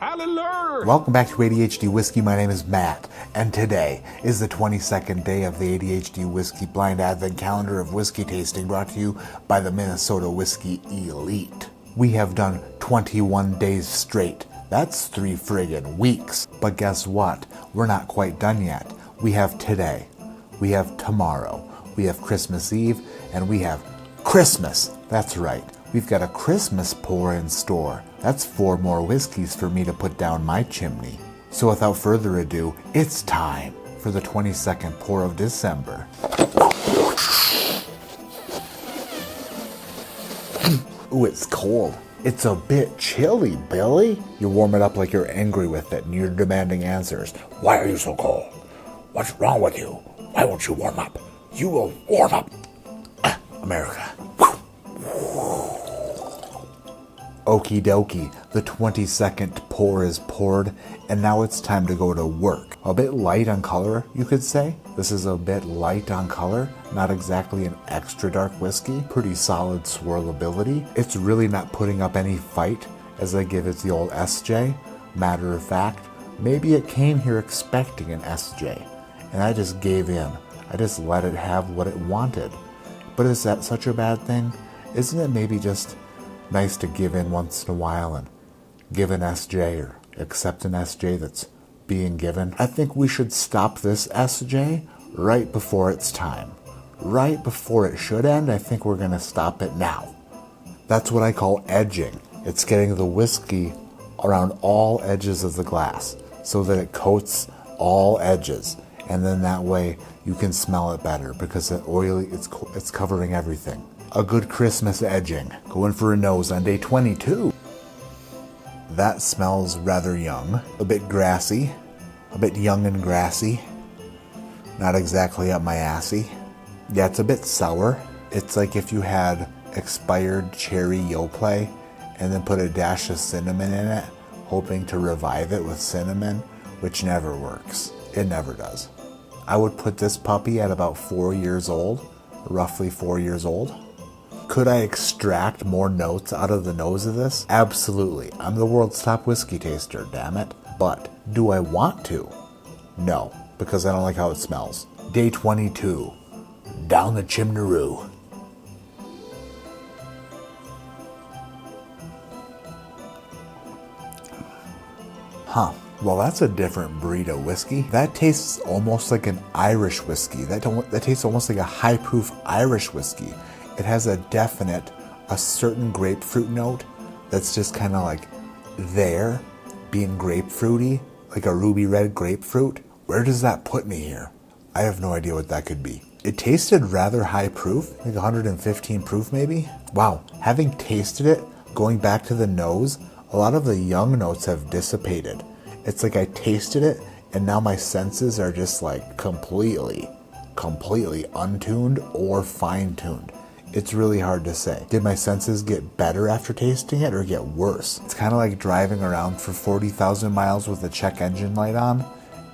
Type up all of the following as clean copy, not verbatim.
Hallelujah! Welcome back to ADHD Whiskey. My name is Matt, and today is the 22nd day of the ADHD Whiskey Blind Advent Calendar of Whiskey Tasting, brought to you by the Minnesota Whiskey Elite. We have done 21 days straight. That's 3 friggin' weeks. But guess what? We're not quite done yet. We have today, we have tomorrow, we have Christmas Eve, and we have Christmas. That's right. We've got a Christmas pour in store. That's 4 more whiskeys for me to put down my chimney. So without further ado, it's time for the 22nd pour of December. Ooh, it's cold. It's a bit chilly, Billy. You warm it up like you're angry with it and you're demanding answers. Why are you so cold? What's wrong with you? Why won't you warm up? You will warm up. America. Okie dokie, the 22nd pour is poured, and now it's time to go to work. A bit light on color, you could say. This is a bit light on color, not exactly an extra dark whiskey. Pretty solid swirlability. It's really not putting up any fight as I give it the old SJ. Matter of fact, maybe it came here expecting an SJ, and I just gave in. I just let it have what it wanted. But is that such a bad thing? Isn't it maybe just nice to give in once in a while and give an SJ or accept an SJ that's being given? I think we should stop this SJ right before it's time. Right before it should end, I think we're going to stop it now. That's what I call edging. It's getting the whiskey around all edges of the glass so that it coats all edges. And then that way you can smell it better because it's covering everything. A good Christmas edging. Going for a nose on day 22. That smells rather young. A bit grassy. A bit young and grassy. Not exactly up my assy. Yeah, it's a bit sour. It's like if you had expired cherry Yoplait and then put a dash of cinnamon in it, hoping to revive it with cinnamon, which never works. It never does. I would put this puppy at about 4 years old. Roughly 4 years old. Could I extract more notes out of the nose of this? Absolutely. I'm the world's top whiskey taster, damn it. But do I want to? No, because I don't like how it smells. Day 22. Down the chimney-roo. Huh. Well, that's a different breed of whiskey. That tastes almost like an Irish whiskey. That tastes almost like a high-proof Irish whiskey. It has a certain grapefruit note that's just kind of like there, being grapefruity, like a ruby red grapefruit. Where does that put me here? I have no idea what that could be. It tasted rather high proof, like 115 proof maybe. Wow, having tasted it, going back to the nose, a lot of the young notes have dissipated. It's like I tasted it and now my senses are just like completely untuned or fine-tuned. It's really hard to say. Did my senses get better after tasting it or get worse? It's kind of like driving around for 40,000 miles with a check engine light on,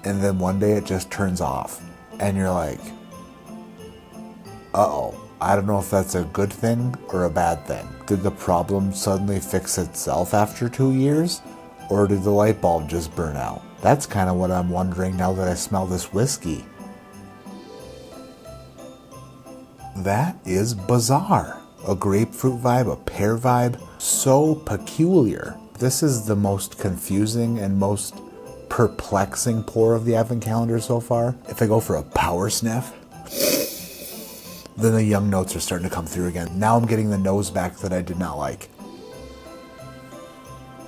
and then one day it just turns off. And you're like, uh-oh, I don't know if that's a good thing or a bad thing. Did the problem suddenly fix itself after 2 years? Or did the light bulb just burn out? That's kind of what I'm wondering now that I smell this whiskey. That is bizarre. A grapefruit vibe, a pear vibe, so peculiar. This is the most confusing and most perplexing pour of the Advent calendar so far. If I go for a power sniff, then the young notes are starting to come through again. Now I'm getting the nose back that I did not like.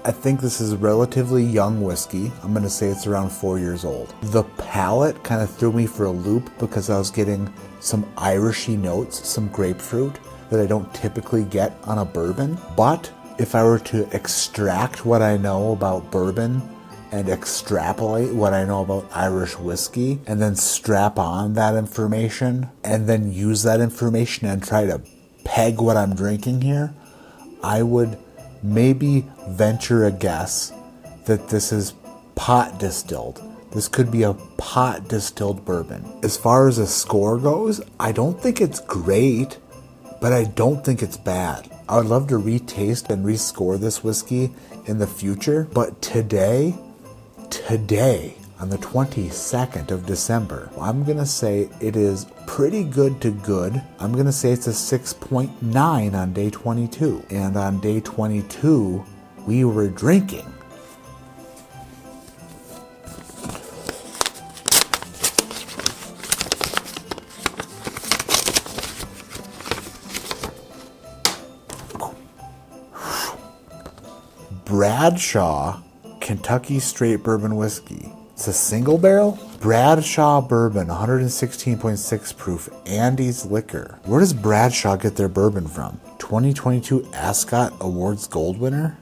I think this is a relatively young whiskey. I'm going to say it's around 4 years old. The palate kind of threw me for a loop because I was getting some Irishy notes, some grapefruit that I don't typically get on a bourbon. But if I were to extract what I know about bourbon and extrapolate what I know about Irish whiskey and then strap on that information and then use that information and try to peg what I'm drinking here, I would maybe venture a guess that this is pot distilled. This could be a pot distilled bourbon. As far as a score goes, I don't think it's great, but I don't think it's bad. I would love to retaste and rescore this whiskey in the future, but today, on the 22nd of December, I'm gonna say it is pretty good to good. I'm gonna say it's a 6.9 on day 22. And on day 22, we were drinking. Bradshaw Kentucky Straight Bourbon Whiskey. It's a single barrel. Bradshaw Bourbon, 116.6 proof, Andy's Liquor. Where does Bradshaw get their bourbon from? 2022 Ascot Awards Gold winner?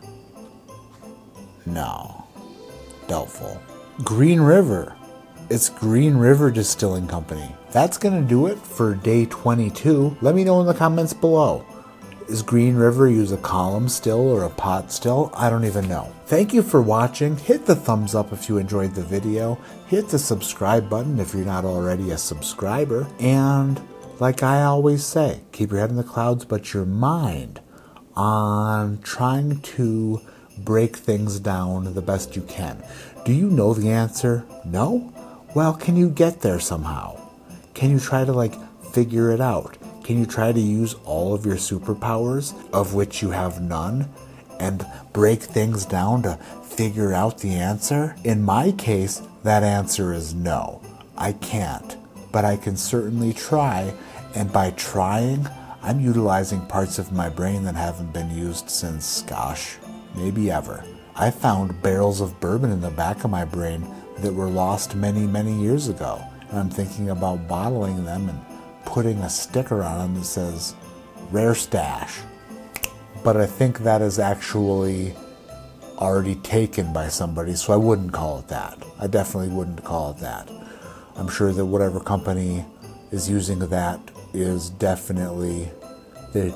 No. Doubtful. Green River. It's Green River Distilling Company. That's gonna do it for day 22. Let me know in the comments below. Is Green River use a column still or a pot still? I don't even know. Thank you for watching. Hit the thumbs up if you enjoyed the video. Hit the subscribe button if you're not already a subscriber. And like I always say, keep your head in the clouds but your mind on trying to break things down the best you can. Do you know the answer? No? Well, can you get there somehow? Can you try to figure it out? Can you try to use all of your superpowers, of which you have none, and break things down to figure out the answer? In my case, that answer is no. I can't, but I can certainly try, and by trying, I'm utilizing parts of my brain that haven't been used since, gosh, maybe ever. I found barrels of bourbon in the back of my brain that were lost many, many years ago, and I'm thinking about bottling them and putting a sticker on them that says rare stash. But I think that is actually already taken by somebody, so I wouldn't call it that. I definitely wouldn't call it that. I'm sure that whatever company is using that is they're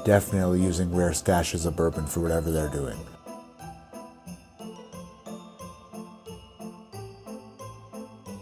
definitely using rare stash as a bourbon for whatever they're doing.